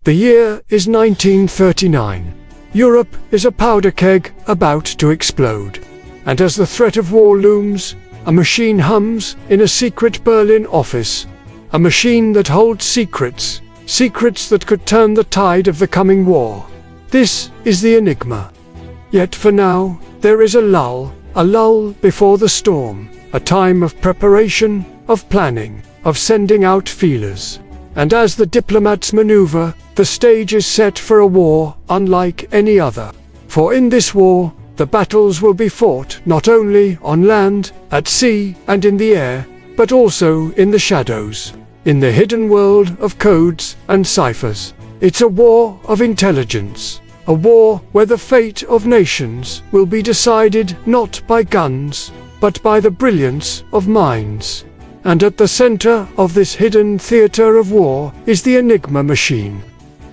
The year is 1939. Europe is a powder keg about to explode. And as the threat of war looms, a machine hums in a secret Berlin office. A machine that holds secrets, secrets that could turn the tide of the coming war. This is the Enigma. Yet for now, there is a lull before the storm, a time of preparation, of planning, of sending out feelers. And as the diplomats maneuver, the stage is set for a war unlike any other. For in this war, the battles will be fought not only on land, at sea, and in the air, but also in the shadows, in the hidden world of codes and ciphers. It's a war of intelligence, a war where the fate of nations will be decided not by guns, but by the brilliance of minds. And at the center of this hidden theater of war is the Enigma machine.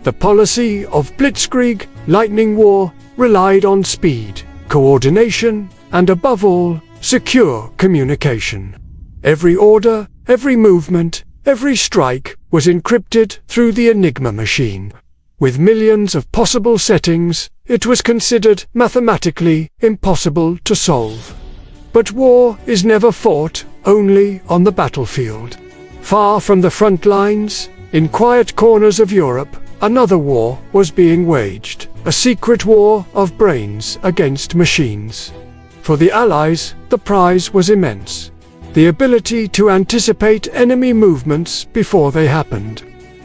The policy of Blitzkrieg, lightning war, relied on speed, coordination, and above all, secure communication. Every order, every movement, every strike was encrypted through the Enigma machine. With millions of possible settings, it was considered mathematically impossible to solve. But war is never fought only on the battlefield. Far from the front lines, in quiet corners of Europe, another war was being waged, a secret war of brains against machines. For the Allies, the prize was immense. The ability to anticipate enemy movements before they happened.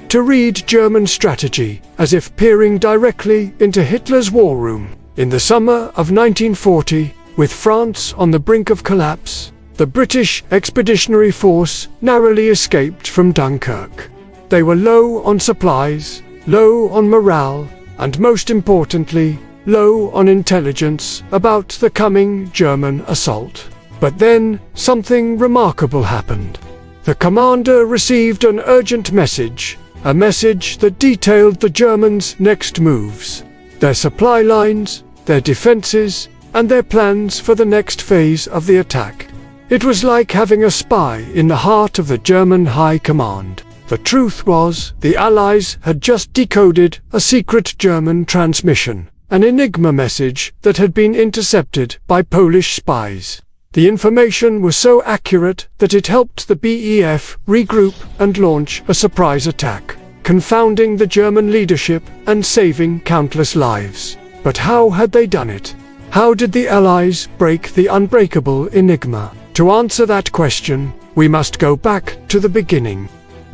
To read German strategy as if peering directly into Hitler's war room. In the summer of 1940, with France on the brink of collapse, the British Expeditionary Force narrowly escaped from Dunkirk. They were low on supplies, low on morale, and most importantly, low on intelligence about the coming German assault. But then, something remarkable happened. The commander received an urgent message, a message that detailed the Germans' next moves, their supply lines, their defenses, and their plans for the next phase of the attack. It was like having a spy in the heart of the German High Command. The truth was, the Allies had just decoded a secret German transmission, an Enigma message that had been intercepted by Polish spies. The information was so accurate that it helped the BEF regroup and launch a surprise attack, confounding the German leadership and saving countless lives. But how had they done it? How did the Allies break the unbreakable Enigma? To answer that question, we must go back to the beginning.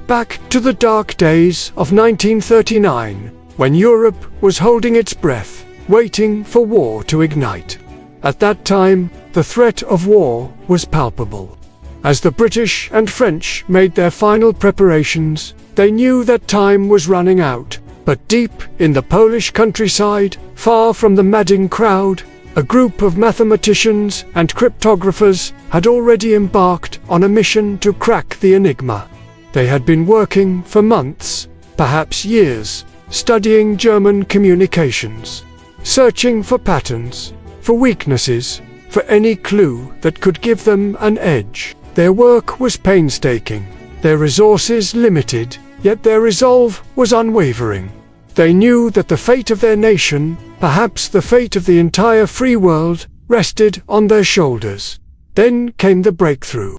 Back to the dark days of 1939, when Europe was holding its breath, waiting for war to ignite. At that time, the threat of war was palpable. As the British and French made their final preparations, they knew that time was running out. But deep in the Polish countryside, far from the madding crowd, a group of mathematicians and cryptographers had already embarked on a mission to crack the Enigma. They had been working for months, perhaps years, studying German communications, searching for patterns, for weaknesses, for any clue that could give them an edge. Their work was painstaking, their resources limited, yet their resolve was unwavering. They knew that the fate of their nation, perhaps the fate of the entire free world, rested on their shoulders. Then came the breakthrough.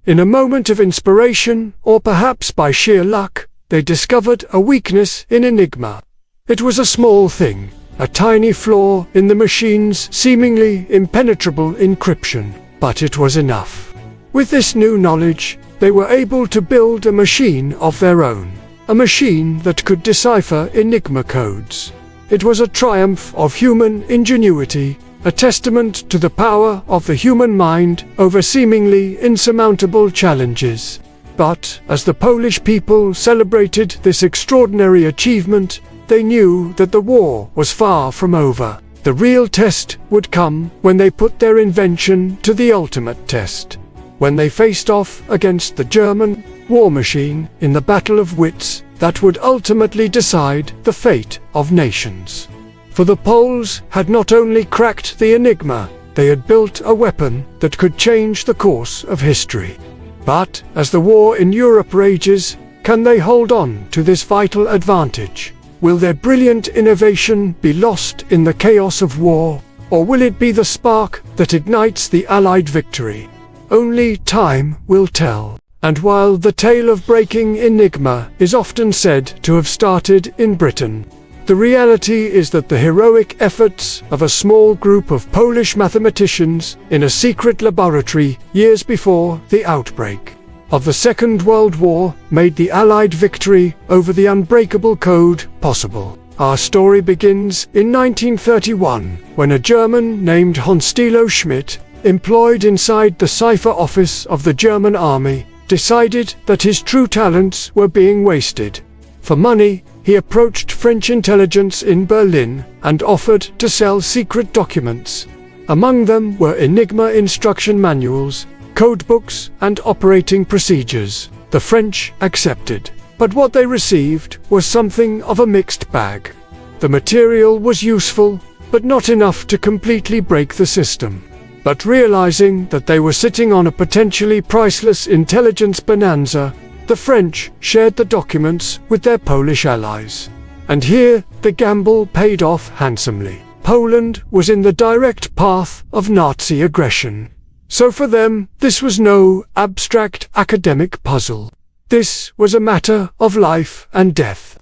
In a moment of inspiration, or perhaps by sheer luck, they discovered a weakness in Enigma. It was a small thing, a tiny flaw in the machine's seemingly impenetrable encryption, but it was enough. With this new knowledge, they were able to build a machine of their own, a machine that could decipher Enigma codes. It was a triumph of human ingenuity, a testament to the power of the human mind over seemingly insurmountable challenges. But, as the Polish people celebrated this extraordinary achievement, they knew that the war was far from over. The real test would come when they put their invention to the ultimate test. When they faced off against the German war machine in the battle of wits that would ultimately decide the fate of nations. For the Poles had not only cracked the Enigma, they had built a weapon that could change the course of history. But, as the war in Europe rages, can they hold on to this vital advantage? Will their brilliant innovation be lost in the chaos of war, or will it be the spark that ignites the Allied victory? Only time will tell. And while the tale of breaking Enigma is often said to have started in Britain, the reality is that the heroic efforts of a small group of Polish mathematicians in a secret laboratory years before the outbreak of the Second World War made the Allied victory over the unbreakable code possible. Our story begins in 1931, when a German named Hans Stilo Schmidt, employed inside the cipher office of the German army, decided that his true talents were being wasted. For money, he approached French intelligence in Berlin and offered to sell secret documents. Among them were Enigma instruction manuals, codebooks, and operating procedures. The French accepted, but what they received was something of a mixed bag. The material was useful, but not enough to completely break the system. But realizing that they were sitting on a potentially priceless intelligence bonanza, the French shared the documents with their Polish allies. And here, the gamble paid off handsomely. Poland was in the direct path of Nazi aggression. So for them, this was no abstract academic puzzle. This was a matter of life and death.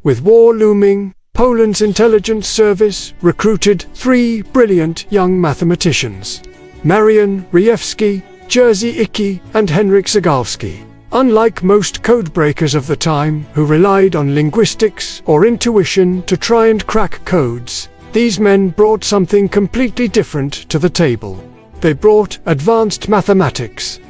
With war looming, Poland's intelligence service recruited 3 brilliant young mathematicians: Marian Rejewski, Jerzy Icke, and Henryk Zagalski. Unlike most codebreakers of the time who relied on linguistics or intuition to try and crack codes, these men brought something completely different to the table. They brought advanced mathematics.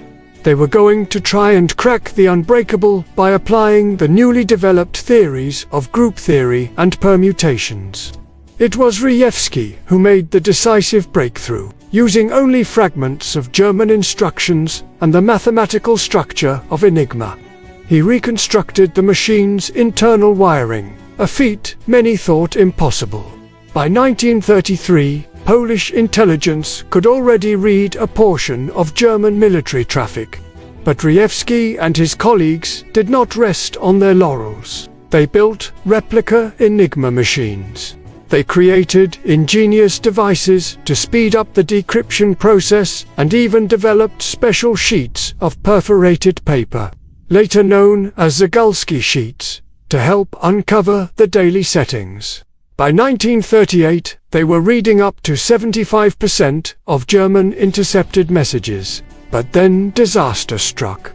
They were going to try and crack the unbreakable by applying the newly developed theories of group theory and permutations. It was Rejewski who made the decisive breakthrough, using only fragments of German instructions and the mathematical structure of Enigma. He reconstructed the machine's internal wiring, a feat many thought impossible. By 1933, Polish intelligence could already read a portion of German military traffic. But Rejewski and his colleagues did not rest on their laurels. They built replica Enigma machines. They created ingenious devices to speed up the decryption process and even developed special sheets of perforated paper, later known as Zagalski sheets, to help uncover the daily settings. By 1938, they were reading up to 75% of German intercepted messages. But then disaster struck.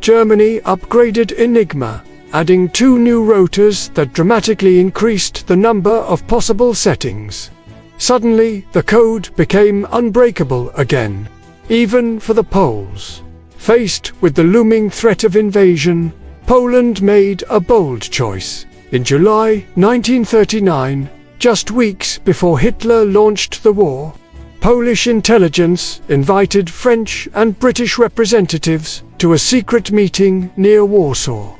Germany upgraded Enigma, adding 2 new rotors that dramatically increased the number of possible settings. Suddenly, the code became unbreakable again, even for the Poles. Faced with the looming threat of invasion, Poland made a bold choice. In July 1939, just weeks before Hitler launched the war, Polish intelligence invited French and British representatives to a secret meeting near Warsaw.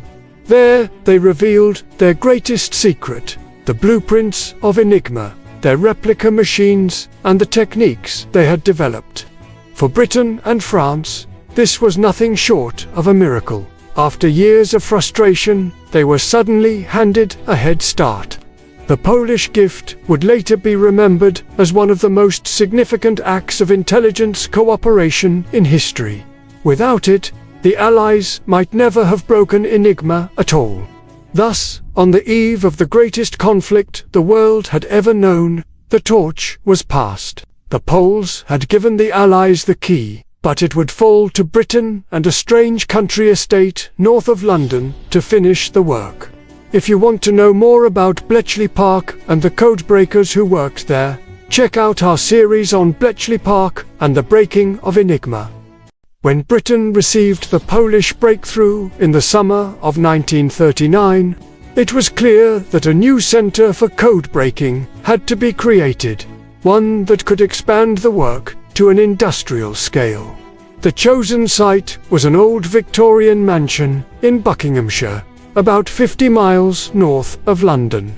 There, they revealed their greatest secret, the blueprints of Enigma, their replica machines, and the techniques they had developed. For Britain and France, this was nothing short of a miracle. After years of frustration, they were suddenly handed a head start. The Polish gift would later be remembered as one of the most significant acts of intelligence cooperation in history. Without it, the Allies might never have broken Enigma at all. Thus, on the eve of the greatest conflict the world had ever known, the torch was passed. The Poles had given the Allies the key, but it would fall to Britain and a strange country estate north of London to finish the work. If you want to know more about Bletchley Park and the codebreakers who worked there, check out our series on Bletchley Park and the breaking of Enigma. When Britain received the Polish breakthrough in the summer of 1939, it was clear that a new center for code breaking had to be created, one that could expand the work to an industrial scale. The chosen site was an old Victorian mansion in Buckinghamshire, about 50 miles north of London.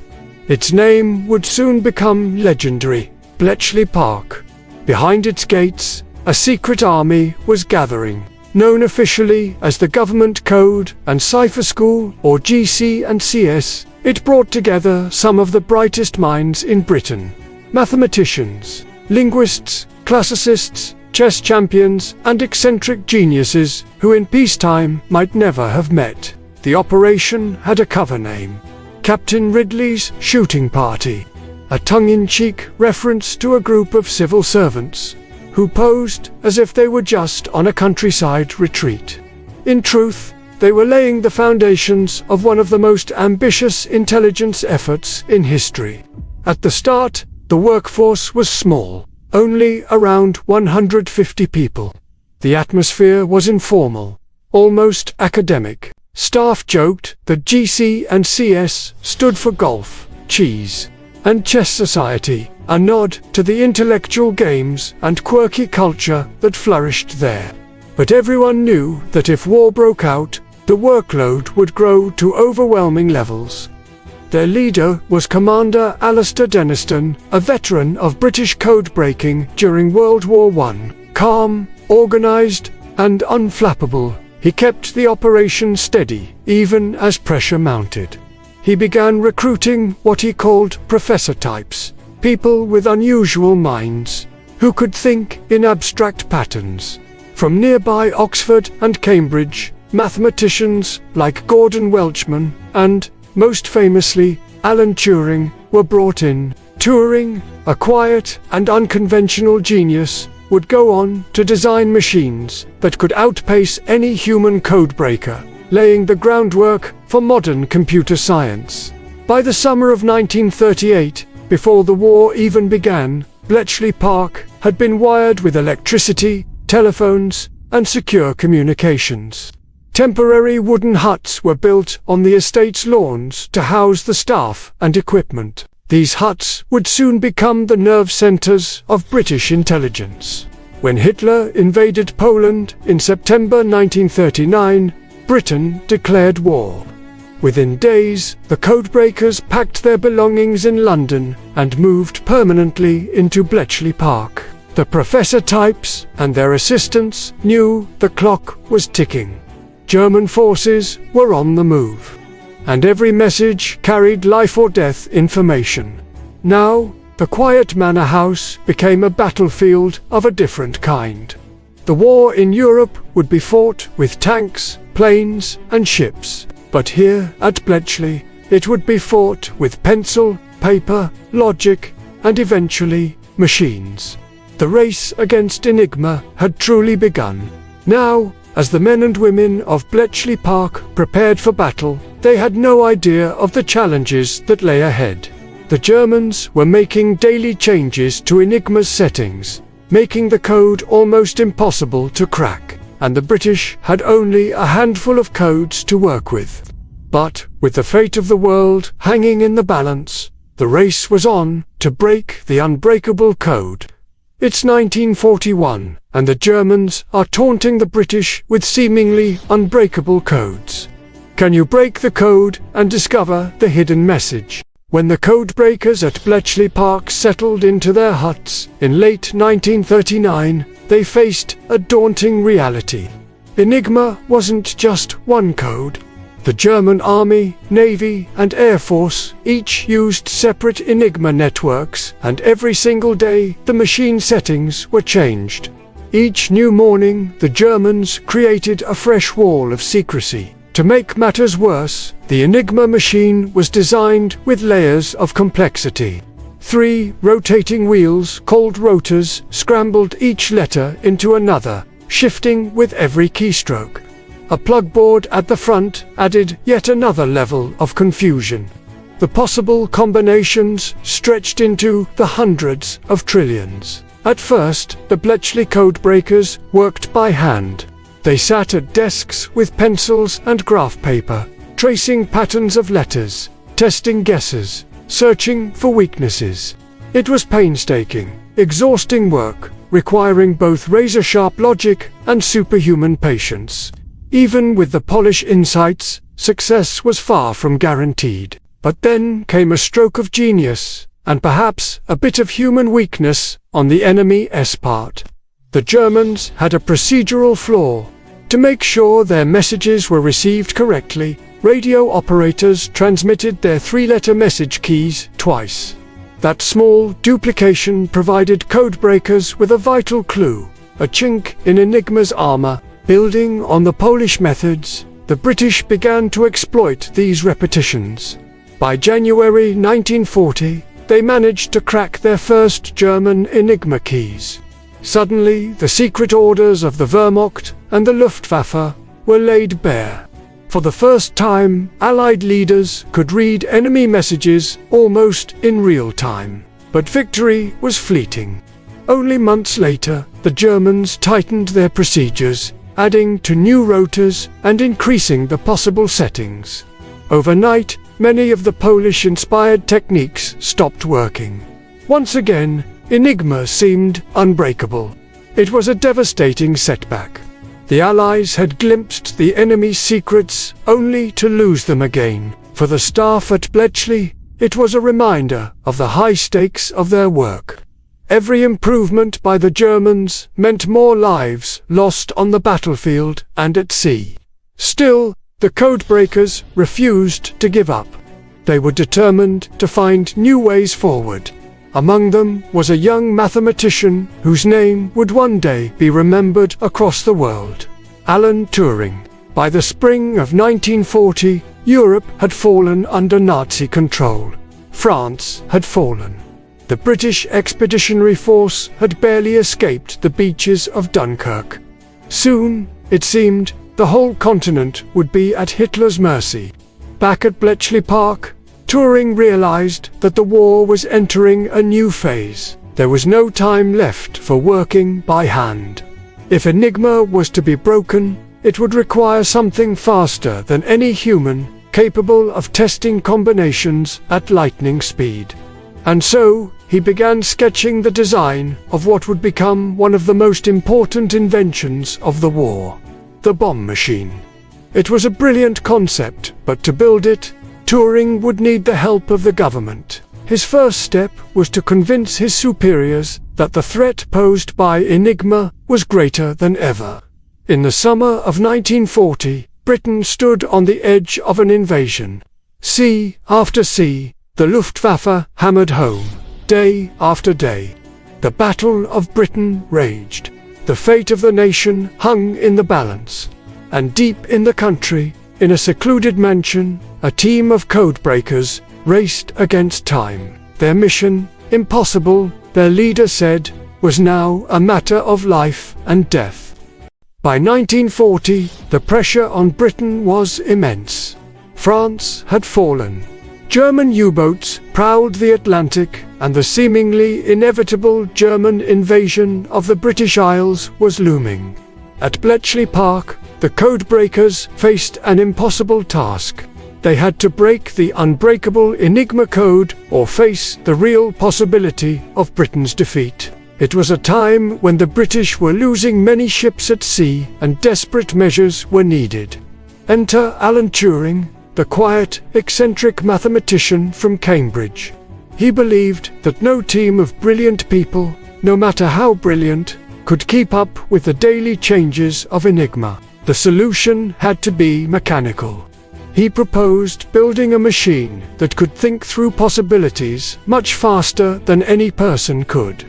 Its name would soon become legendary, Bletchley Park. Behind its gates, a secret army was gathering, known officially as the Government Code and Cipher School, or GC and CS, it brought together some of the brightest minds in Britain. Mathematicians, linguists, classicists, chess champions, and eccentric geniuses who in peacetime might never have met. The operation had a cover name: Captain Ridley's Shooting Party, a tongue-in-cheek reference to a group of civil servants who posed as if they were just on a countryside retreat. In truth, they were laying the foundations of one of the most ambitious intelligence efforts in history. At the start, the workforce was small, only around 150 people. The atmosphere was informal, almost academic. Staff joked that GC and CS stood for golf, cheese, and chess society, a nod to the intellectual games and quirky culture that flourished there. But everyone knew that if war broke out, the workload would grow to overwhelming levels. Their leader was Commander Alistair Denniston, a veteran of British code-breaking during World War I. Calm, organized, and unflappable, he kept the operation steady, even as pressure mounted. He began recruiting what he called professor types, people with unusual minds, who could think in abstract patterns. From nearby Oxford and Cambridge, mathematicians like Gordon Welchman and, most famously, Alan Turing were brought in. Turing, a quiet and unconventional genius, would go on to design machines that could outpace any human codebreaker, laying the groundwork for modern computer science. By the summer of 1938, before the war even began, Bletchley Park had been wired with electricity, telephones, and secure communications. Temporary wooden huts were built on the estate's lawns to house the staff and equipment. These huts would soon become the nerve centers of British intelligence. When Hitler invaded Poland in September 1939, Britain declared war. Within days, the codebreakers packed their belongings in London and moved permanently into Bletchley Park. The professor types and their assistants knew the clock was ticking. German forces were on the move, and every message carried life-or-death information. Now, the quiet manor house became a battlefield of a different kind. The war in Europe would be fought with tanks, planes, and ships. But here, at Bletchley, it would be fought with pencil, paper, logic, and eventually, machines. The race against Enigma had truly begun. Now, as the men and women of Bletchley Park prepared for battle, they had no idea of the challenges that lay ahead. The Germans were making daily changes to Enigma's settings, making the code almost impossible to crack, and the British had only a handful of codes to work with. But, with the fate of the world hanging in the balance, the race was on to break the unbreakable code. It's 1941, and the Germans are taunting the British with seemingly unbreakable codes. Can you break the code and discover the hidden message? When the codebreakers at Bletchley Park settled into their huts in late 1939, they faced a daunting reality. Enigma wasn't just one code. The German Army, Navy, and Air Force each used separate Enigma networks, and every single day the machine settings were changed. Each new morning, the Germans created a fresh wall of secrecy. To make matters worse, the Enigma machine was designed with layers of complexity. 3 rotating wheels, called rotors, scrambled each letter into another, shifting with every keystroke. A plugboard at the front added yet another level of confusion. The possible combinations stretched into the hundreds of trillions. At first, the Bletchley codebreakers worked by hand. They sat at desks with pencils and graph paper, tracing patterns of letters, testing guesses, searching for weaknesses. It was painstaking, exhausting work, requiring both razor-sharp logic and superhuman patience. Even with the polished insights, success was far from guaranteed. But then came a stroke of genius, and perhaps a bit of human weakness on the enemy's part. The Germans had a procedural flaw. To make sure their messages were received correctly, radio operators transmitted their three-letter message keys twice. That small duplication provided codebreakers with a vital clue, a chink in Enigma's armor. Building on the Polish methods, the British began to exploit these repetitions. By January 1940, they managed to crack their first German Enigma keys. Suddenly, the secret orders of the Wehrmacht and the Luftwaffe were laid bare. For the first time, Allied leaders could read enemy messages almost in real time. But victory was fleeting. Only months later, the Germans tightened their procedures, adding to new rotors and increasing the possible settings. Overnight, many of the Polish-inspired techniques stopped working. Once again, Enigma seemed unbreakable. It was a devastating setback. The Allies had glimpsed the enemy's secrets only to lose them again. For the staff at Bletchley, it was a reminder of the high stakes of their work. Every improvement by the Germans meant more lives lost on the battlefield and at sea. Still, the codebreakers refused to give up. They were determined to find new ways forward. Among them was a young mathematician whose name would one day be remembered across the world: Alan Turing. By the spring of 1940, Europe had fallen under Nazi control. France had fallen. The British Expeditionary Force had barely escaped the beaches of Dunkirk. Soon, it seemed, the whole continent would be at Hitler's mercy. Back at Bletchley Park, Turing realized that the war was entering a new phase. There was no time left for working by hand. If Enigma was to be broken, it would require something faster than any human, capable of testing combinations at lightning speed. And so, he began sketching the design of what would become one of the most important inventions of the war: the bomb machine. It was a brilliant concept, but to build it, Turing would need the help of the government. His first step was to convince his superiors that the threat posed by Enigma was greater than ever. In the summer of 1940, Britain stood on the edge of an invasion. Sea after sea, the Luftwaffe hammered home. Day after day, the Battle of Britain raged. The fate of the nation hung in the balance. And deep in the country, in a secluded mansion, a team of codebreakers raced against time. Their mission, impossible, their leader said, was now a matter of life and death. By 1940, the pressure on Britain was immense. France had fallen. German U-boats prowled the Atlantic, and the seemingly inevitable German invasion of the British Isles was looming. At Bletchley Park, the codebreakers faced an impossible task. They had to break the unbreakable Enigma code or face the real possibility of Britain's defeat. It was a time when the British were losing many ships at sea and desperate measures were needed. Enter Alan Turing, the quiet, eccentric mathematician from Cambridge. He believed that no team of brilliant people, no matter how brilliant, could keep up with the daily changes of Enigma. The solution had to be mechanical. He proposed building a machine that could think through possibilities much faster than any person could.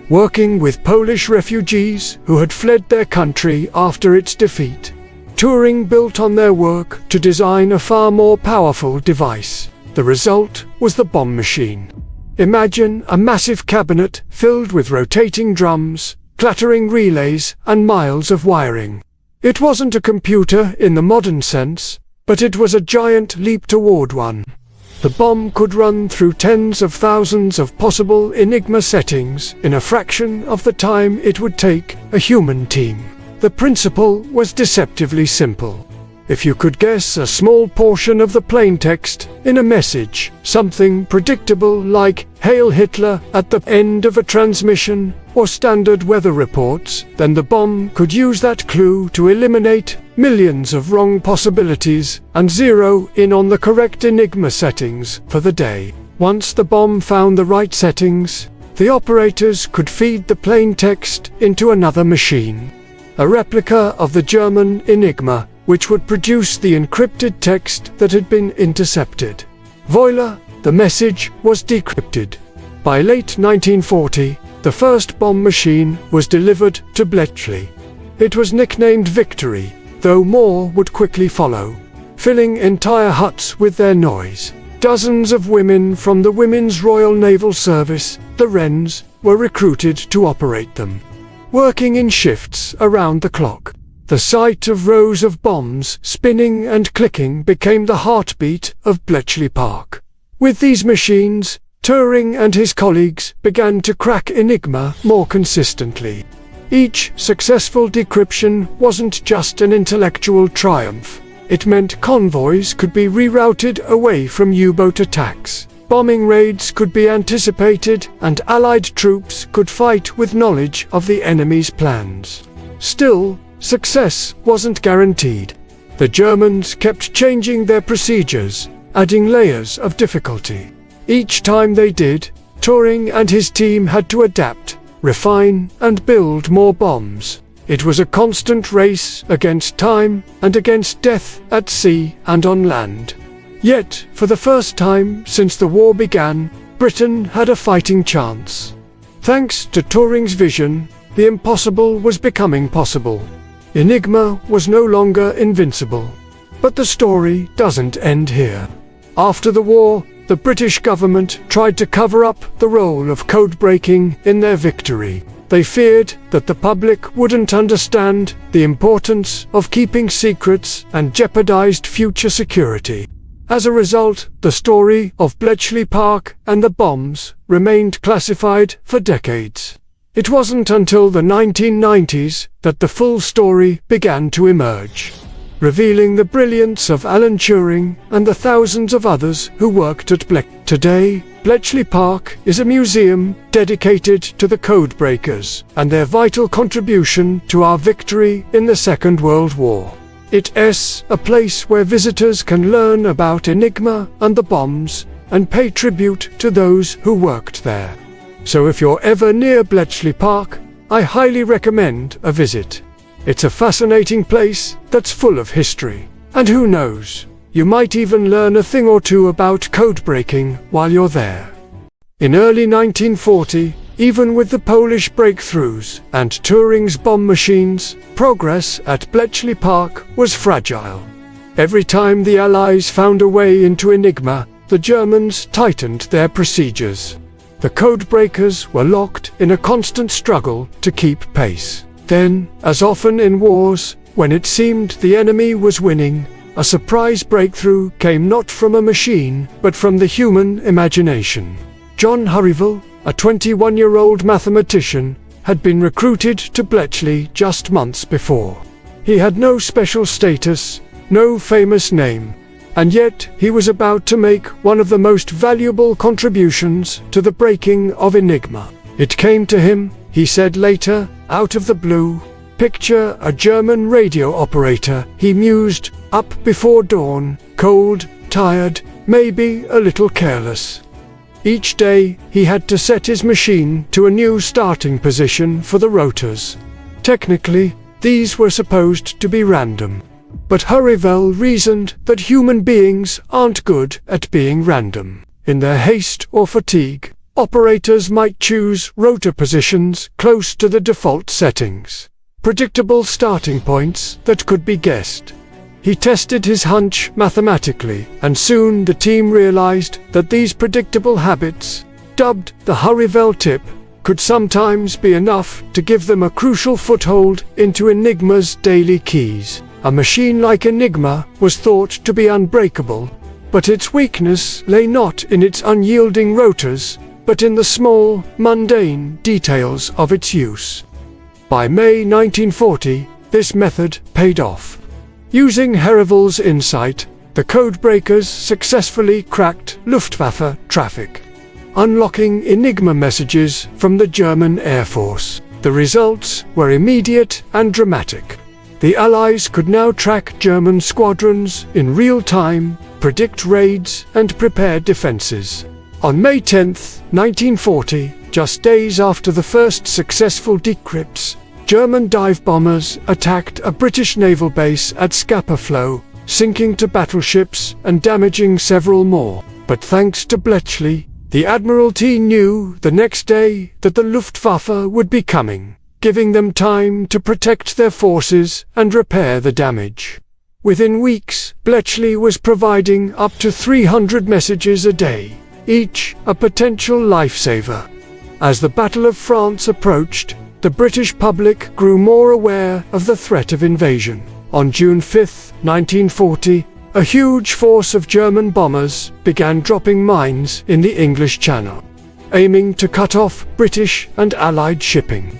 Working with Polish refugees who had fled their country after its defeat, Turing built on their work to design a far more powerful device. The result was the bomb machine. Imagine a massive cabinet filled with rotating drums, clattering relays, and miles of wiring. It wasn't a computer in the modern sense, but it was a giant leap toward one. The bomb could run through tens of thousands of possible Enigma settings in a fraction of the time it would take a human team. The principle was deceptively simple. If you could guess a small portion of the plaintext in a message, something predictable like "Hail Hitler" at the end of a transmission, or standard weather reports, then the bomb could use that clue to eliminate millions of wrong possibilities and zero in on the correct Enigma settings for the day. Once the bomb found the right settings, the operators could feed the plaintext into another machine. a replica of the German Enigma, which would produce the encrypted text that had been intercepted. Voila, the message was decrypted. By late 1940, the first bomb machine was delivered to Bletchley. It was nicknamed Victory, though more would quickly follow, filling entire huts with their noise. Dozens of women from the Women's Royal Naval Service, the Wrens, were recruited to operate them, working in shifts around the clock. The sight of rows of bombs spinning and clicking became the heartbeat of Bletchley Park. With these machines, Turing and his colleagues began to crack Enigma more consistently. Each successful decryption wasn't just an intellectual triumph. It meant convoys could be rerouted away from U-boat attacks, bombing raids could be anticipated, and Allied troops could fight with knowledge of the enemy's plans. Still, success wasn't guaranteed. The Germans kept changing their procedures, adding layers of difficulty. Each time they did, Turing and his team had to adapt, refine, and build more bombs. It was a constant race against time and against death at sea and on land. Yet, for the first time since the war began, Britain had a fighting chance. Thanks to Turing's vision, the impossible was becoming possible. Enigma was no longer invincible. But the story doesn't end here. After the war, the British government tried to cover up the role of code-breaking in their victory. They feared that the public wouldn't understand the importance of keeping secrets and jeopardized future security. As a result, the story of Bletchley Park and the bombs remained classified for decades. It wasn't until the 1990s that the full story began to emerge, revealing the brilliance of Alan Turing and the thousands of others who worked at Bletchley. Today, Bletchley Park is a museum dedicated to the codebreakers and their vital contribution to our victory in the Second World War. It's a place where visitors can learn about Enigma and the bombs and pay tribute to those who worked there. So if you're ever near Bletchley Park, I highly recommend a visit. It's a fascinating place that's full of history. And who knows, you might even learn a thing or two about code-breaking while you're there. In early 1940, even with the Polish breakthroughs and Turing's bomb machines, progress at Bletchley Park was fragile. Every time the Allies found a way into Enigma, the Germans tightened their procedures. The codebreakers were locked in a constant struggle to keep pace. Then, as often in wars, when it seemed the enemy was winning, a surprise breakthrough came not from a machine, but from the human imagination. John Herivel, a 21-year-old mathematician, had been recruited to Bletchley just months before. He had no special status, no famous name, and yet he was about to make one of the most valuable contributions to the breaking of Enigma. It came to him, he said later, out of the blue. Picture a German radio operator, he mused, up before dawn, cold, tired, maybe a little careless. Each day, he had to set his machine to a new starting position for the rotors. Technically, these were supposed to be random. But Herivel reasoned that human beings aren't good at being random. In their haste or fatigue, operators might choose rotor positions close to the default settings, predictable starting points that could be guessed. He tested his hunch mathematically, and soon the team realized that these predictable habits, dubbed the Herivel tip, could sometimes be enough to give them a crucial foothold into Enigma's daily keys. A machine like Enigma was thought to be unbreakable, but its weakness lay not in its unyielding rotors, but in the small, mundane details of its use. By May 1940, this method paid off. Using Herivel's insight, the codebreakers successfully cracked Luftwaffe traffic, unlocking Enigma messages from the German Air Force. The results were immediate and dramatic. The Allies could now track German squadrons in real time, predict raids, and prepare defenses. On May 10, 1940, just days after the first successful decrypts, German dive bombers attacked a British naval base at Scapa Flow, sinking two battleships and damaging several more. But thanks to Bletchley, the Admiralty knew the next day that the Luftwaffe would be coming, giving them time to protect their forces and repair the damage. Within weeks, Bletchley was providing up to 300 messages a day, each a potential lifesaver. As the Battle of France approached, the British public grew more aware of the threat of invasion. On June 5, 1940, a huge force of German bombers began dropping mines in the English Channel, aiming to cut off British and Allied shipping.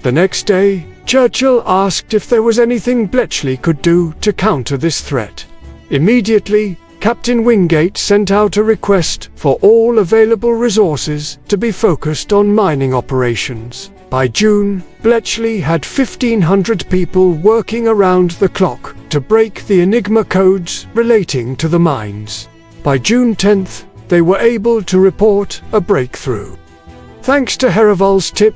The next day, Churchill asked if there was anything Bletchley could do to counter this threat. Immediately, Captain Wingate sent out a request for all available resources to be focused on mining operations. By June, Bletchley had 1,500 people working around the clock to break the Enigma codes relating to the mines. By June 10th, they were able to report a breakthrough. Thanks to Herivel's tip,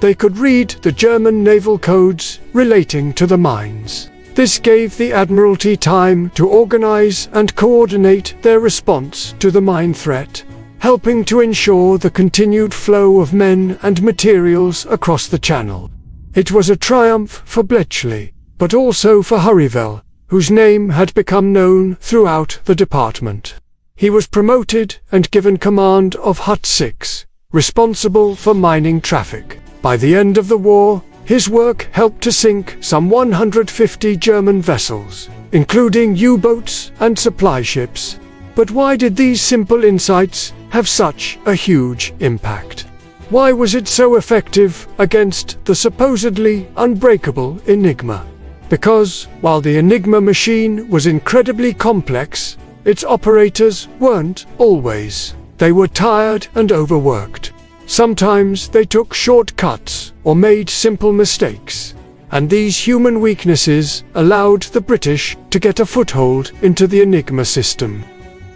they could read the German naval codes relating to the mines. This gave the Admiralty time to organize and coordinate their response to the mine threat, helping to ensure the continued flow of men and materials across the Channel. It was a triumph for Bletchley, but also for Herivel, whose name had become known throughout the department. He was promoted and given command of Hut 6, responsible for mining traffic. By the end of the war, his work helped to sink some 150 German vessels, including U-boats and supply ships. But why did these simple insights have such a huge impact? Why was it so effective against the supposedly unbreakable Enigma? Because, while the Enigma machine was incredibly complex, its operators weren't always. They were tired and overworked. Sometimes they took shortcuts or made simple mistakes, and these human weaknesses allowed the British to get a foothold into the Enigma system.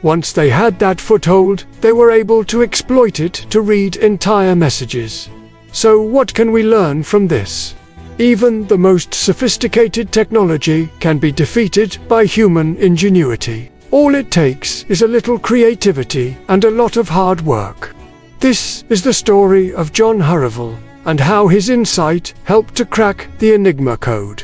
Once they had that foothold, they were able to exploit it to read entire messages. So what can we learn from this? Even the most sophisticated technology can be defeated by human ingenuity. All it takes is a little creativity and a lot of hard work. This is the story of John Herivel, and how his insight helped to crack the Enigma code.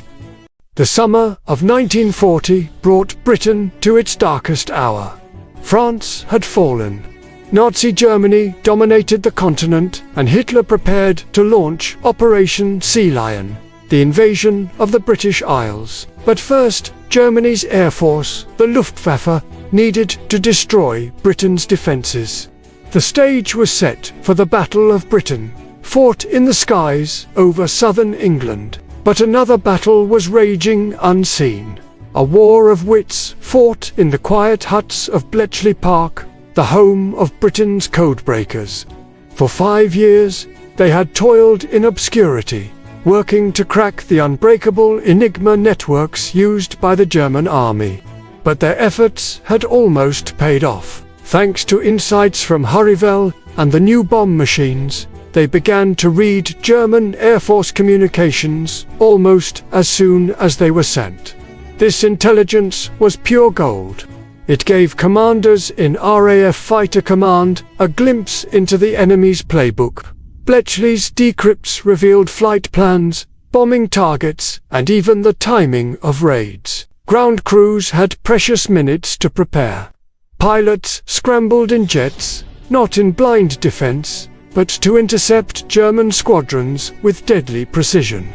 The summer of 1940 brought Britain to its darkest hour. France had fallen. Nazi Germany dominated the continent, and Hitler prepared to launch Operation Sea Lion, the invasion of the British Isles. But first, Germany's air force, the Luftwaffe, needed to destroy Britain's defenses. The stage was set for the Battle of Britain, fought in the skies over southern England. But another battle was raging unseen. A war of wits fought in the quiet huts of Bletchley Park, the home of Britain's codebreakers. For 5 years, they had toiled in obscurity, working to crack the unbreakable Enigma networks used by the German army. But their efforts had almost paid off. Thanks to insights from Herivel and the new bomb machines, they began to read German Air Force communications almost as soon as they were sent. This intelligence was pure gold. It gave commanders in RAF Fighter Command a glimpse into the enemy's playbook. Bletchley's decrypts revealed flight plans, bombing targets, and even the timing of raids. Ground crews had precious minutes to prepare. Pilots scrambled in jets, not in blind defense, but to intercept German squadrons with deadly precision.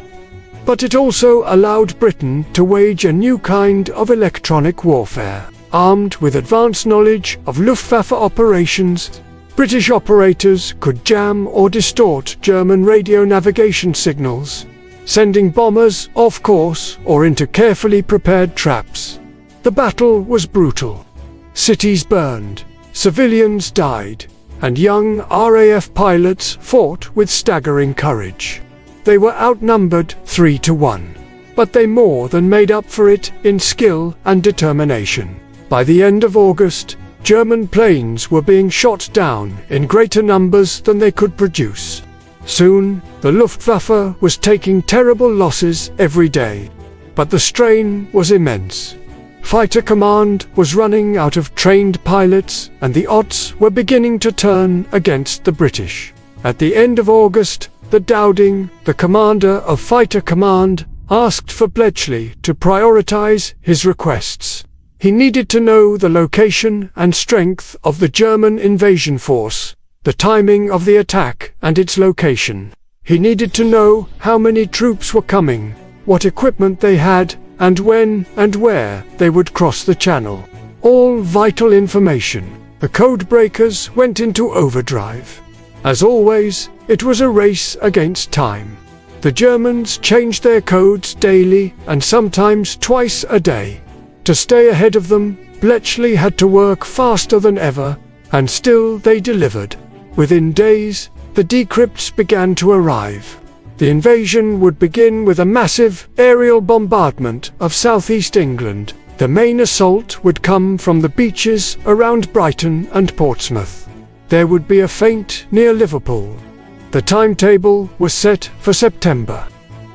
But it also allowed Britain to wage a new kind of electronic warfare. Armed with advanced knowledge of Luftwaffe operations, British operators could jam or distort German radio navigation signals, sending bombers off course or into carefully prepared traps. The battle was brutal. Cities burned, civilians died, and young RAF pilots fought with staggering courage. They were outnumbered 3-1, but they more than made up for it in skill and determination. By the end of August, German planes were being shot down in greater numbers than they could produce. Soon, the Luftwaffe was taking terrible losses every day. But the strain was immense. Fighter Command was running out of trained pilots, and the odds were beginning to turn against the British. At the end of August, the Dowding, the commander of Fighter Command, asked for Bletchley to prioritize his requests. He needed to know the location and strength of the German invasion force, the timing of the attack and its location. He needed to know how many troops were coming, what equipment they had, and when and where they would cross the channel. All vital information. The code breakers went into overdrive. As always, it was a race against time. The Germans changed their codes daily and sometimes twice a day. To stay ahead of them, Bletchley had to work faster than ever, and still they delivered. Within days, the decrypts began to arrive. The invasion would begin with a massive aerial bombardment of southeast England. The main assault would come from the beaches around Brighton and Portsmouth. There would be a feint near Liverpool. The timetable was set for September.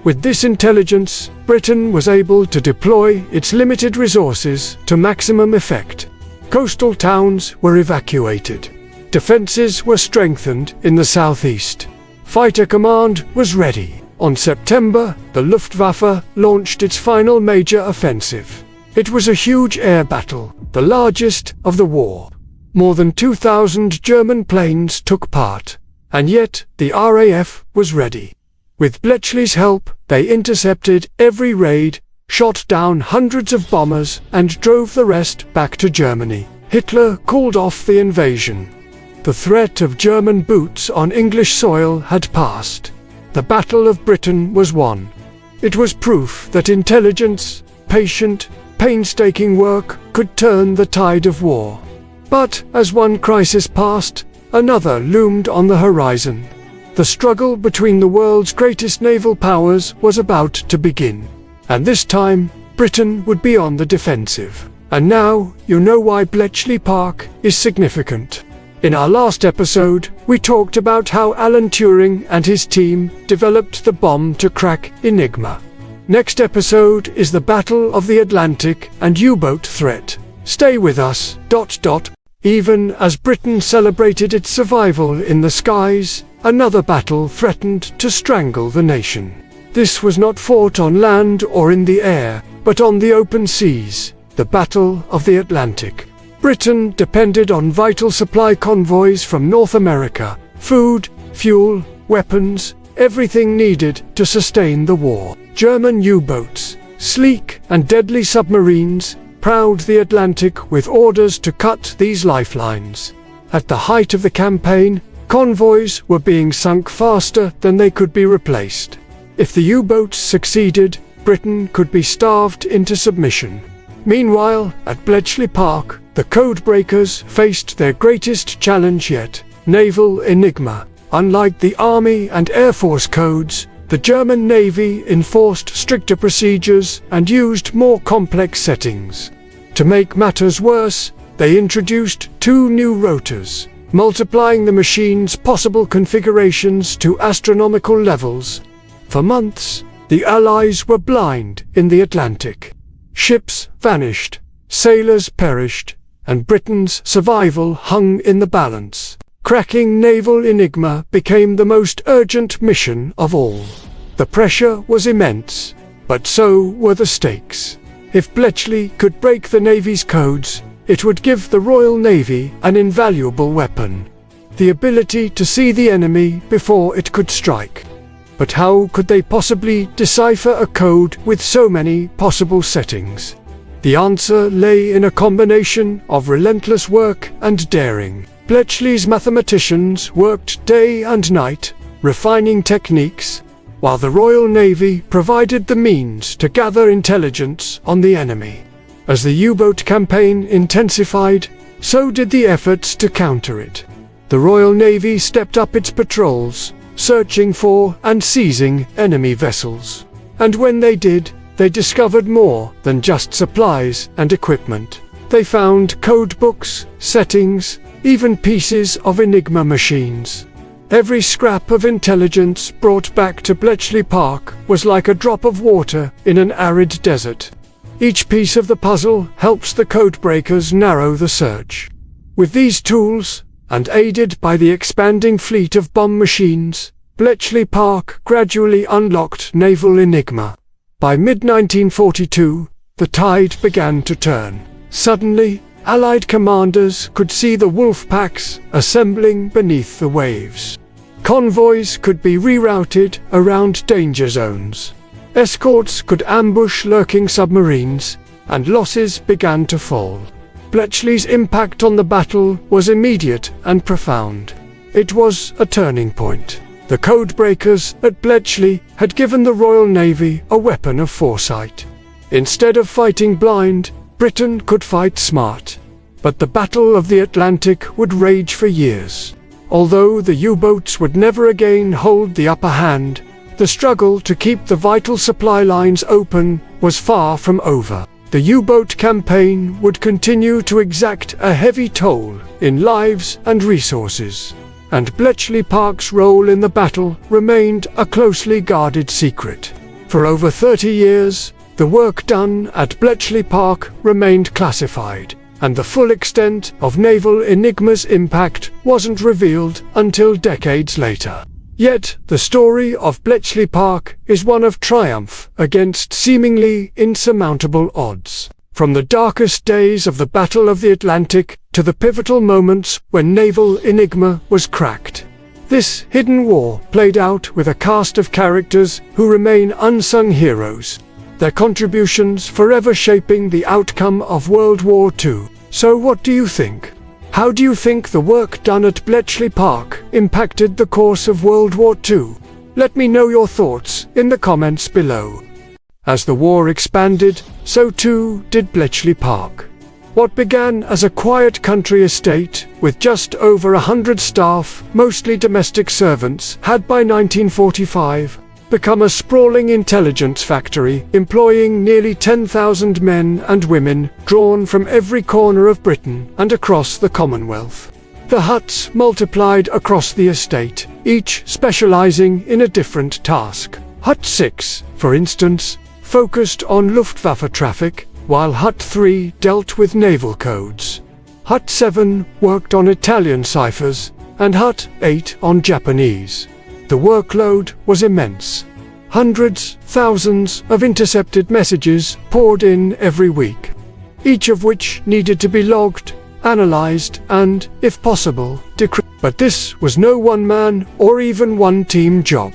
With this intelligence, Britain was able to deploy its limited resources to maximum effect. Coastal towns were evacuated. Defenses were strengthened in the southeast. Fighter Command was ready. On September, the Luftwaffe launched its final major offensive. It was a huge air battle, the largest of the war. More than 2,000 German planes took part, and yet the RAF was ready. With Bletchley's help, they intercepted every raid, shot down hundreds of bombers, and drove the rest back to Germany. Hitler called off the invasion. The threat of German boots on English soil had passed. The Battle of Britain was won. It was proof that intelligence, patient, painstaking work could turn the tide of war. But as one crisis passed, another loomed on the horizon. The struggle between the world's greatest naval powers was about to begin. And this time, Britain would be on the defensive. And now, you know why Bletchley Park is significant. In our last episode, we talked about how Alan Turing and his team developed the bomb to crack Enigma. Next episode is the Battle of the Atlantic and U-boat threat. Stay with us. Even as Britain celebrated its survival in the skies, another battle threatened to strangle the nation. This was not fought on land or in the air, but on the open seas, the Battle of the Atlantic. Britain depended on vital supply convoys from North America, food, fuel, weapons, everything needed to sustain the war. German U-boats, sleek and deadly submarines, prowled the Atlantic with orders to cut these lifelines. At the height of the campaign, convoys were being sunk faster than they could be replaced. If the U-boats succeeded, Britain could be starved into submission. Meanwhile, at Bletchley Park, the codebreakers faced their greatest challenge yet, naval Enigma. Unlike the Army and Air Force codes, the German Navy enforced stricter procedures and used more complex settings. To make matters worse, they introduced 2 new rotors, multiplying the machine's possible configurations to astronomical levels. For months, the Allies were blind in the Atlantic. Ships vanished, sailors perished, and Britain's survival hung in the balance. Cracking naval Enigma became the most urgent mission of all. The pressure was immense, but so were the stakes. If Bletchley could break the Navy's codes, it would give the Royal Navy an invaluable weapon: the ability to see the enemy before it could strike. But how could they possibly decipher a code with so many possible settings? The answer lay in a combination of relentless work and daring. Bletchley's mathematicians worked day and night, refining techniques, while the Royal Navy provided the means to gather intelligence on the enemy. As the U-boat campaign intensified, so did the efforts to counter it. The Royal Navy stepped up its patrols, searching for and seizing enemy vessels. And when they did, they discovered more than just supplies and equipment. They found code books, settings, even pieces of Enigma machines. Every scrap of intelligence brought back to Bletchley Park was like a drop of water in an arid desert. Each piece of the puzzle helps the codebreakers narrow the search. With these tools, and aided by the expanding fleet of bomb machines, Bletchley Park gradually unlocked naval Enigma. By mid-1942, the tide began to turn. Suddenly, Allied commanders could see the wolf packs assembling beneath the waves. Convoys could be rerouted around danger zones. Escorts could ambush lurking submarines, and losses began to fall. Bletchley's impact on the battle was immediate and profound. It was a turning point. The codebreakers at Bletchley had given the Royal Navy a weapon of foresight. Instead of fighting blind, Britain could fight smart. But the Battle of the Atlantic would rage for years. Although the U-boats would never again hold the upper hand, the struggle to keep the vital supply lines open was far from over. The U-boat campaign would continue to exact a heavy toll in lives and resources, and Bletchley Park's role in the battle remained a closely guarded secret. For over 30 years, the work done at Bletchley Park remained classified, and the full extent of naval Enigma's impact wasn't revealed until decades later. Yet, the story of Bletchley Park is one of triumph against seemingly insurmountable odds. From the darkest days of the Battle of the Atlantic to the pivotal moments when naval Enigma was cracked. This hidden war played out with a cast of characters who remain unsung heroes, their contributions forever shaping the outcome of World War II. So what do you think? How do you think the work done at Bletchley Park impacted the course of World War II? Let me know your thoughts in the comments below. As the war expanded, so too did Bletchley Park. What began as a quiet country estate with just over 100 staff, mostly domestic servants, had by 1945 become a sprawling intelligence factory employing nearly 10,000 men and women drawn from every corner of Britain and across the Commonwealth. The huts multiplied across the estate, each specializing in a different task. Hut 6, for instance, focused on Luftwaffe traffic, while Hut 3 dealt with naval codes. Hut 7 worked on Italian ciphers, and Hut 8 on Japanese. The workload was immense. Hundreds, thousands of intercepted messages poured in every week, each of which needed to be logged, analyzed, and, if possible, decrypted. But this was no one-man or even one-team job.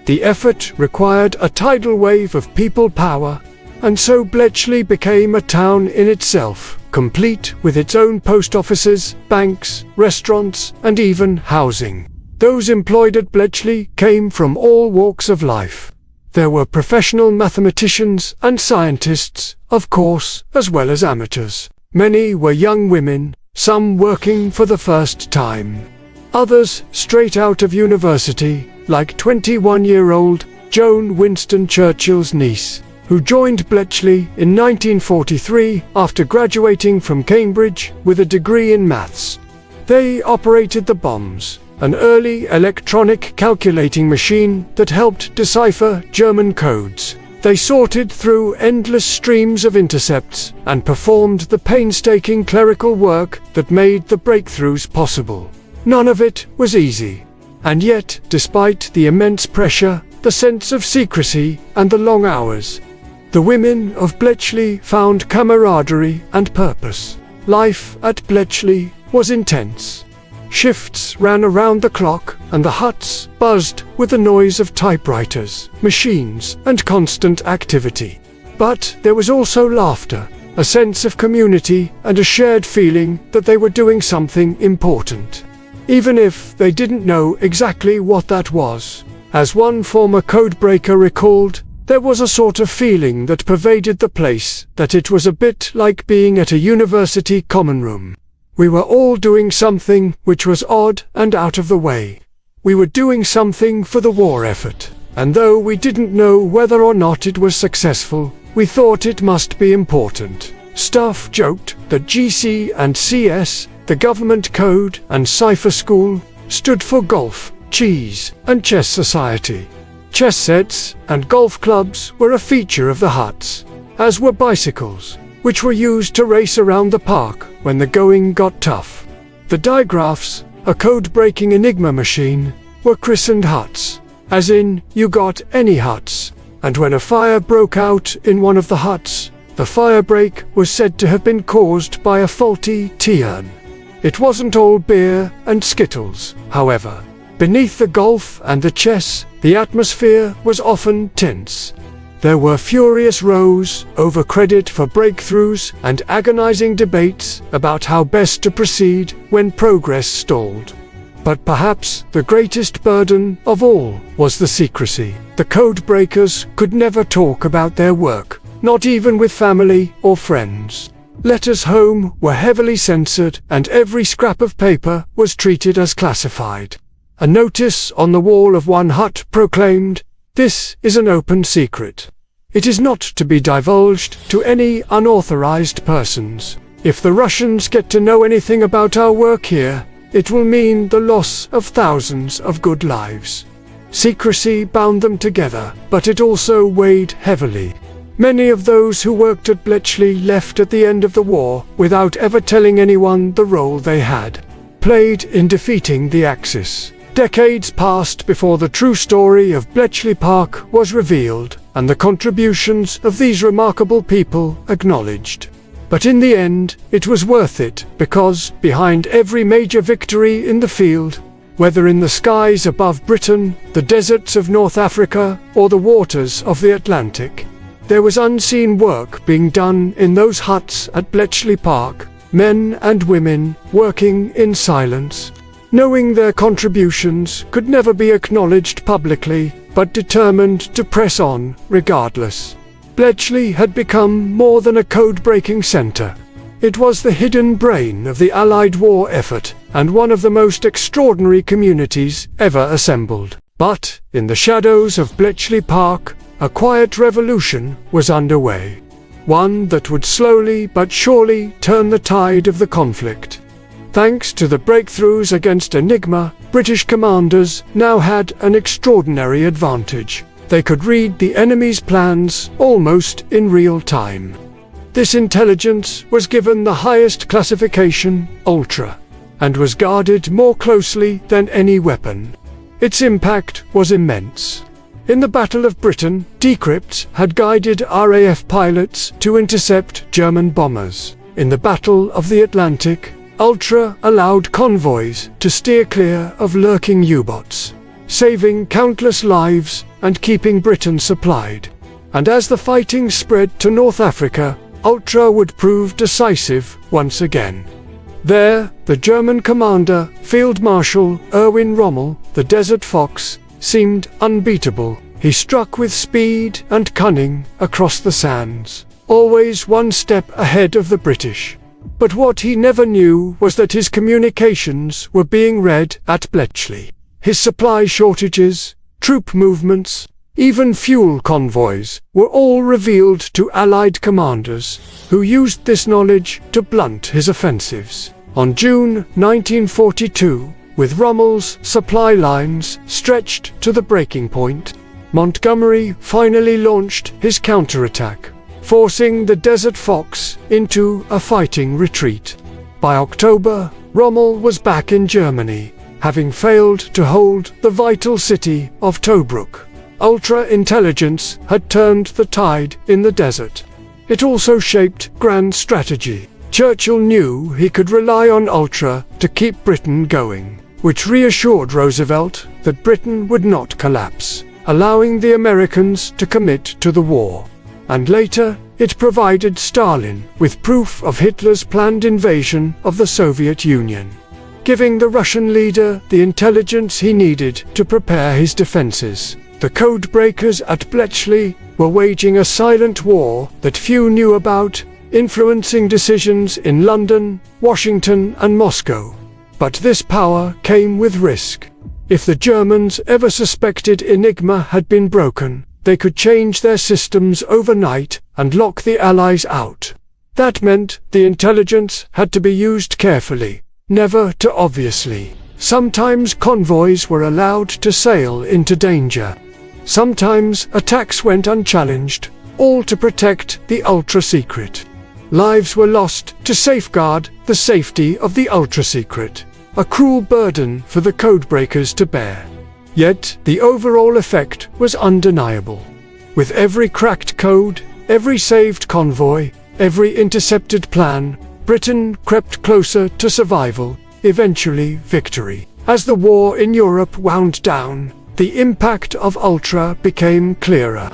The effort required a tidal wave of people power, and so Bletchley became a town in itself, complete with its own post offices, banks, restaurants, and even housing. Those employed at Bletchley came from all walks of life. There were professional mathematicians and scientists, of course, as well as amateurs. Many were young women, some working for the first time. Others straight out of university, like 21-year-old Joan Winston Churchill's niece, who joined Bletchley in 1943 after graduating from Cambridge with a degree in maths. They operated the bombs, an early electronic calculating machine that helped decipher German codes. They sorted through endless streams of intercepts and performed the painstaking clerical work that made the breakthroughs possible. None of it was easy. And yet, despite the immense pressure, the sense of secrecy, and the long hours, the women of Bletchley found camaraderie and purpose. Life at Bletchley was intense. Shifts ran around the clock, and the huts buzzed with the noise of typewriters, machines, and constant activity. But there was also laughter, a sense of community, and a shared feeling that they were doing something important, even if they didn't know exactly what that was. As one former codebreaker recalled, there was a sort of feeling that pervaded the place, that it was a bit like being at a university common room. We were all doing something which was odd and out of the way. We were doing something for the war effort, and though we didn't know whether or not it was successful, we thought it must be important. Staff joked that GC and CS, the government code and cipher school, stood for golf, cheese and chess society. Chess sets and golf clubs were a feature of the huts, as were bicycles, which were used to race around the park when the going got tough. The digraphs, a code-breaking Enigma machine, were christened huts, as in you got any huts, and when a fire broke out in one of the huts, the firebreak was said to have been caused by a faulty tea urn. It wasn't all beer and skittles, however. Beneath the golf and the chess, the atmosphere was often tense. There were furious rows over credit for breakthroughs and agonizing debates about how best to proceed when progress stalled. But perhaps the greatest burden of all was the secrecy. The code breakers could never talk about their work, not even with family or friends. Letters home were heavily censored, and every scrap of paper was treated as classified. A notice on the wall of one hut proclaimed, "This is an open secret. It is not to be divulged to any unauthorized persons. If the Russians get to know anything about our work here, it will mean the loss of thousands of good lives." Secrecy bound them together, but it also weighed heavily. Many of those who worked at Bletchley left at the end of the war without ever telling anyone the role they had played in defeating the Axis. Decades passed before the true story of Bletchley Park was revealed, and the contributions of these remarkable people acknowledged. But in the end, it was worth it, because behind every major victory in the field, whether in the skies above Britain, the deserts of North Africa, or the waters of the Atlantic, there was unseen work being done in those huts at Bletchley Park, men and women working in silence, knowing their contributions could never be acknowledged publicly, but determined to press on regardless. Bletchley had become more than a code-breaking center. It was the hidden brain of the Allied war effort, and one of the most extraordinary communities ever assembled. But, in the shadows of Bletchley Park, a quiet revolution was underway. One that would slowly but surely turn the tide of the conflict. Thanks to the breakthroughs against Enigma, British commanders now had an extraordinary advantage. They could read the enemy's plans almost in real time. This intelligence was given the highest classification, Ultra, and was guarded more closely than any weapon. Its impact was immense. In the Battle of Britain, decrypts had guided RAF pilots to intercept German bombers. In the Battle of the Atlantic, Ultra allowed convoys to steer clear of lurking U-boats, saving countless lives and keeping Britain supplied. And as the fighting spread to North Africa, Ultra would prove decisive once again. There, the German commander, Field Marshal Erwin Rommel, the Desert Fox, seemed unbeatable. He struck with speed and cunning across the sands, always one step ahead of the British. But what he never knew was that his communications were being read at Bletchley. His supply shortages, troop movements, even fuel convoys were all revealed to Allied commanders, who used this knowledge to blunt his offensives. On June 1942, with Rommel's supply lines stretched to the breaking point, Montgomery finally launched his counterattack, forcing the Desert Fox into a fighting retreat. By October, Rommel was back in Germany, having failed to hold the vital city of Tobruk. Ultra-intelligence had turned the tide in the desert. It also shaped grand strategy. Churchill knew he could rely on Ultra to keep Britain going, which reassured Roosevelt that Britain would not collapse, allowing the Americans to commit to the war. And later, it provided Stalin with proof of Hitler's planned invasion of the Soviet Union, giving the Russian leader the intelligence he needed to prepare his defenses. The code breakers at Bletchley were waging a silent war that few knew about, influencing decisions in London, Washington, and Moscow. But this power came with risk. If the Germans ever suspected Enigma had been broken, they could change their systems overnight and lock the Allies out. That meant the intelligence had to be used carefully, never too obviously. Sometimes convoys were allowed to sail into danger. Sometimes attacks went unchallenged, all to protect the ultra-secret. Lives were lost to safeguard the safety of the ultra-secret, a cruel burden for the codebreakers to bear. Yet the overall effect was undeniable. With every cracked code, every saved convoy, every intercepted plan, Britain crept closer to survival, eventually victory. As the war in Europe wound down, the impact of Ultra became clearer.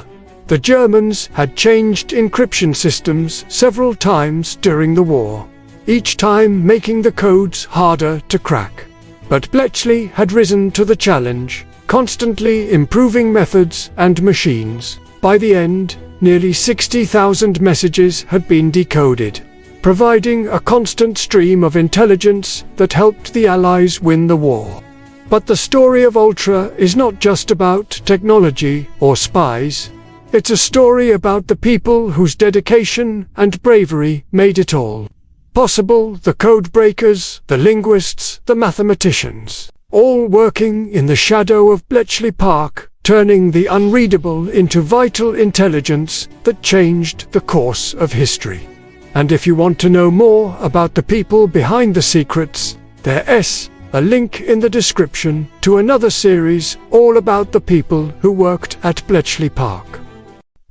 The Germans had changed encryption systems several times during the war, each time making the codes harder to crack. But Bletchley had risen to the challenge, constantly improving methods and machines. By the end, nearly 60,000 messages had been decoded, providing a constant stream of intelligence that helped the Allies win the war. But the story of Ultra is not just about technology or spies. It's a story about the people whose dedication and bravery made it all possible: the codebreakers, the linguists, the mathematicians, all working in the shadow of Bletchley Park, turning the unreadable into vital intelligence that changed the course of history. And if you want to know more about the people behind the secrets, there's a link in the description to another series all about the people who worked at Bletchley Park.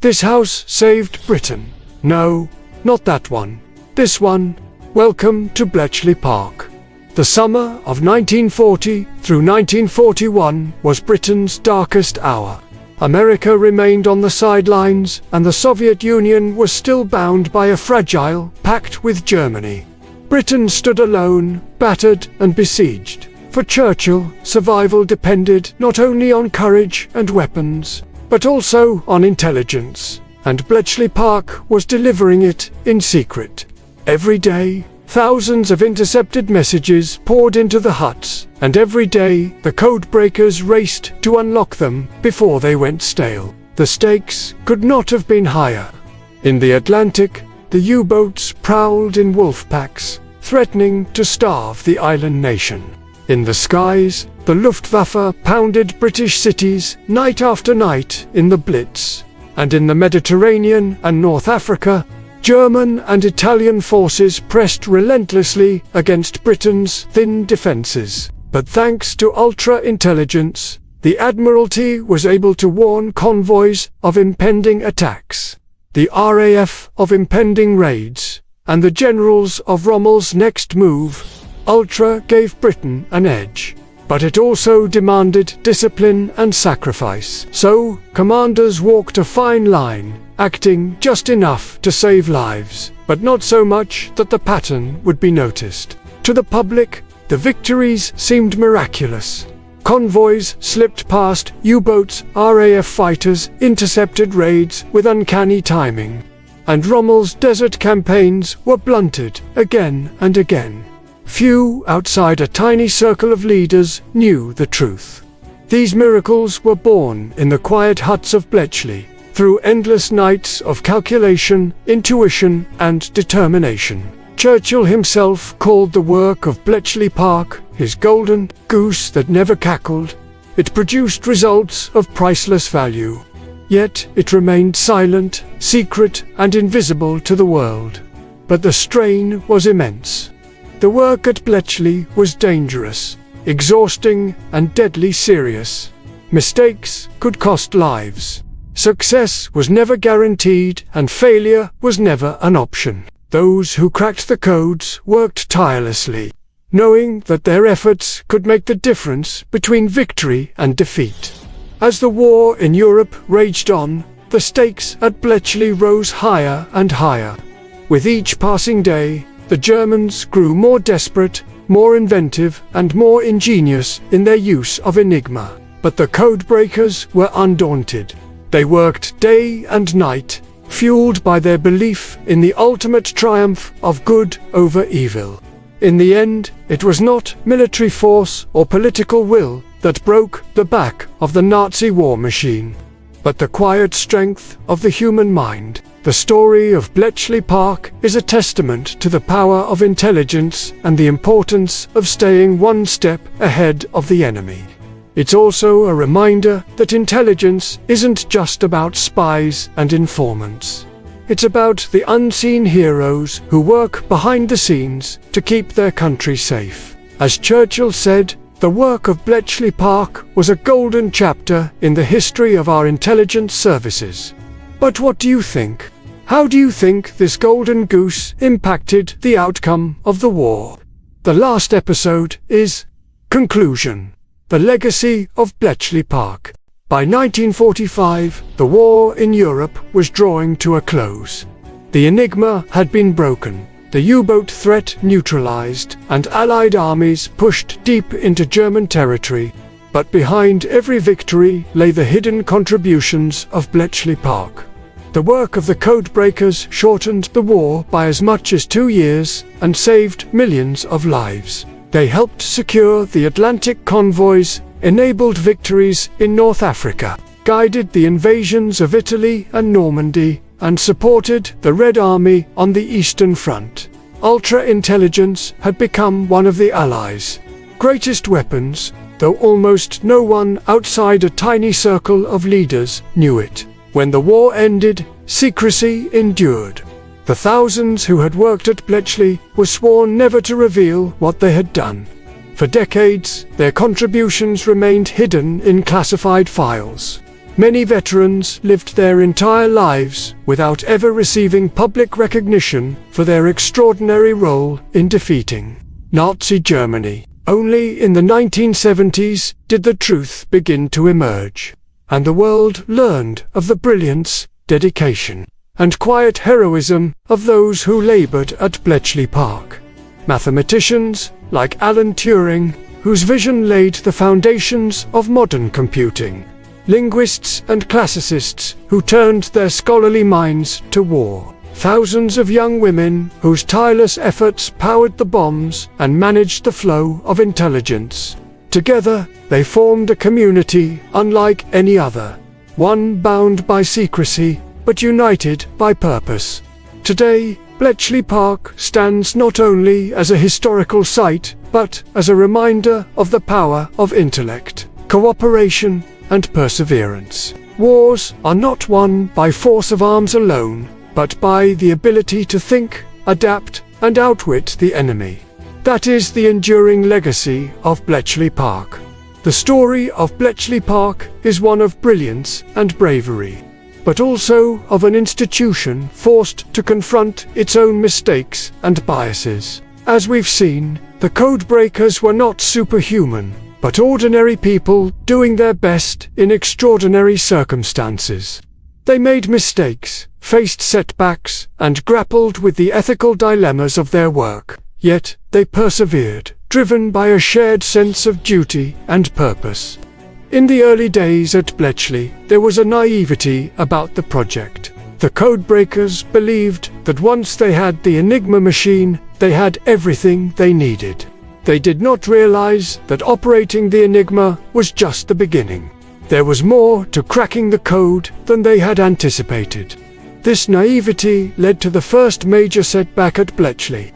This house saved Britain. No, not that one. This one. Welcome to Bletchley Park. The summer of 1940 through 1941 was Britain's darkest hour. America remained on the sidelines, and the Soviet Union was still bound by a fragile pact with Germany. Britain stood alone, battered and besieged. For Churchill, survival depended not only on courage and weapons, but also on intelligence, and Bletchley Park was delivering it in secret. Every day, thousands of intercepted messages poured into the huts, and every day the codebreakers raced to unlock them before they went stale. The stakes could not have been higher. In the Atlantic, the U-boats prowled in wolf packs, threatening to starve the island nation. In the skies, the Luftwaffe pounded British cities night after night in the Blitz. And in the Mediterranean and North Africa, German and Italian forces pressed relentlessly against Britain's thin defenses. But thanks to ultra-intelligence, the Admiralty was able to warn convoys of impending attacks, the RAF of impending raids, and the generals of Rommel's next move. Ultra gave Britain an edge, but it also demanded discipline and sacrifice. So, commanders walked a fine line, acting just enough to save lives, but not so much that the pattern would be noticed. To the public, the victories seemed miraculous. Convoys slipped past U-boats, RAF fighters intercepted raids with uncanny timing, and Rommel's desert campaigns were blunted again and again. Few outside a tiny circle of leaders knew the truth. These miracles were born in the quiet huts of Bletchley, through endless nights of calculation, intuition, and determination. Churchill himself called the work of Bletchley Park his golden goose that never cackled. It produced results of priceless value. Yet it remained silent, secret, and invisible to the world. But the strain was immense. The work at Bletchley was dangerous, exhausting, and deadly serious. Mistakes could cost lives. Success was never guaranteed, and failure was never an option. Those who cracked the codes worked tirelessly, knowing that their efforts could make the difference between victory and defeat. As the war in Europe raged on, the stakes at Bletchley rose higher and higher. With each passing day, the Germans grew more desperate, more inventive, and more ingenious in their use of Enigma. But the codebreakers were undaunted. They worked day and night, fueled by their belief in the ultimate triumph of good over evil. In the end, it was not military force or political will that broke the back of the Nazi war machine, but the quiet strength of the human mind. The story of Bletchley Park is a testament to the power of intelligence and the importance of staying one step ahead of the enemy. It's also a reminder that intelligence isn't just about spies and informants. It's about the unseen heroes who work behind the scenes to keep their country safe. As Churchill said, the work of Bletchley Park was a golden chapter in the history of our intelligence services. But what do you think? How do you think this golden goose impacted the outcome of the war? The last episode is Conclusion: The Legacy of Bletchley Park. By 1945, the war in Europe was drawing to a close. The Enigma had been broken, the U-boat threat neutralized, and Allied armies pushed deep into German territory. But behind every victory lay the hidden contributions of Bletchley Park. The work of the codebreakers shortened the war by as much as 2 years and saved millions of lives. They helped secure the Atlantic convoys, enabled victories in North Africa, guided the invasions of Italy and Normandy, and supported the Red Army on the Eastern Front. Ultra-intelligence had become one of the Allies' greatest weapons, though almost no one outside a tiny circle of leaders knew it. When the war ended, secrecy endured. The thousands who had worked at Bletchley were sworn never to reveal what they had done. For decades, their contributions remained hidden in classified files. Many veterans lived their entire lives without ever receiving public recognition for their extraordinary role in defeating Nazi Germany. Only in the 1970s did the truth begin to emerge, and the world learned of the brilliance, dedication, and quiet heroism of those who labored at Bletchley Park. Mathematicians like Alan Turing, whose vision laid the foundations of modern computing. Linguists and classicists who turned their scholarly minds to war. Thousands of young women whose tireless efforts powered the bombs and managed the flow of intelligence. Together, they formed a community unlike any other, one bound by secrecy, but united by purpose. Today, Bletchley Park stands not only as a historical site, but as a reminder of the power of intellect, cooperation, and perseverance. Wars are not won by force of arms alone, but by the ability to think, adapt, and outwit the enemy. That is the enduring legacy of Bletchley Park. The story of Bletchley Park is one of brilliance and bravery, but also of an institution forced to confront its own mistakes and biases. As we've seen, the codebreakers were not superhuman, but ordinary people doing their best in extraordinary circumstances. They made mistakes, faced setbacks, and grappled with the ethical dilemmas of their work. Yet, they persevered, driven by a shared sense of duty and purpose. In the early days at Bletchley, there was a naivety about the project. The codebreakers believed that once they had the Enigma machine, they had everything they needed. They did not realize that operating the Enigma was just the beginning. There was more to cracking the code than they had anticipated. This naivety led to the first major setback at Bletchley.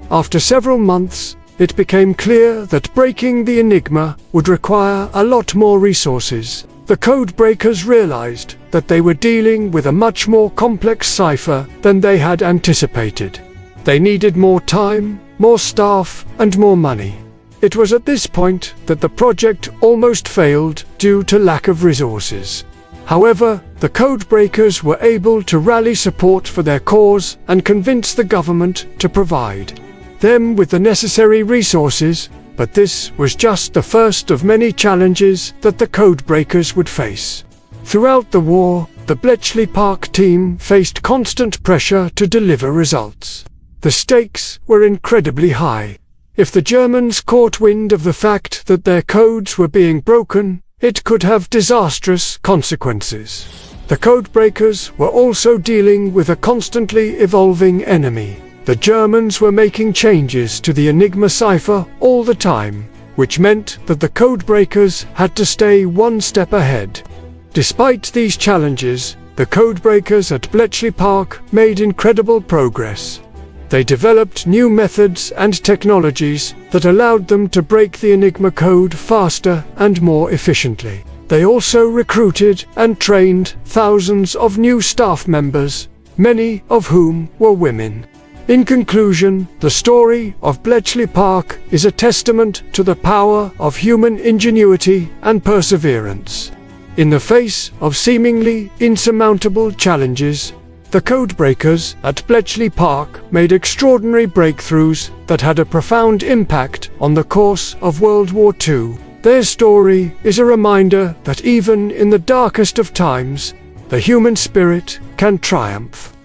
After several months, it became clear that breaking the Enigma would require a lot more resources. The codebreakers realized that they were dealing with a much more complex cipher than they had anticipated. They needed more time, more staff, and more money. It was at this point that the project almost failed due to lack of resources. However, the codebreakers were able to rally support for their cause and convince the government to provide them with the necessary resources, but this was just the first of many challenges that the codebreakers would face. Throughout the war, the Bletchley Park team faced constant pressure to deliver results. The stakes were incredibly high. If the Germans caught wind of the fact that their codes were being broken, it could have disastrous consequences. The codebreakers were also dealing with a constantly evolving enemy. The Germans were making changes to the Enigma cipher all the time, which meant that the codebreakers had to stay one step ahead. Despite these challenges, the codebreakers at Bletchley Park made incredible progress. They developed new methods and technologies that allowed them to break the Enigma code faster and more efficiently. They also recruited and trained thousands of new staff members, many of whom were women. In conclusion, the story of Bletchley Park is a testament to the power of human ingenuity and perseverance. In the face of seemingly insurmountable challenges, the codebreakers at Bletchley Park made extraordinary breakthroughs that had a profound impact on the course of World War II. Their story is a reminder that even in the darkest of times, the human spirit can triumph.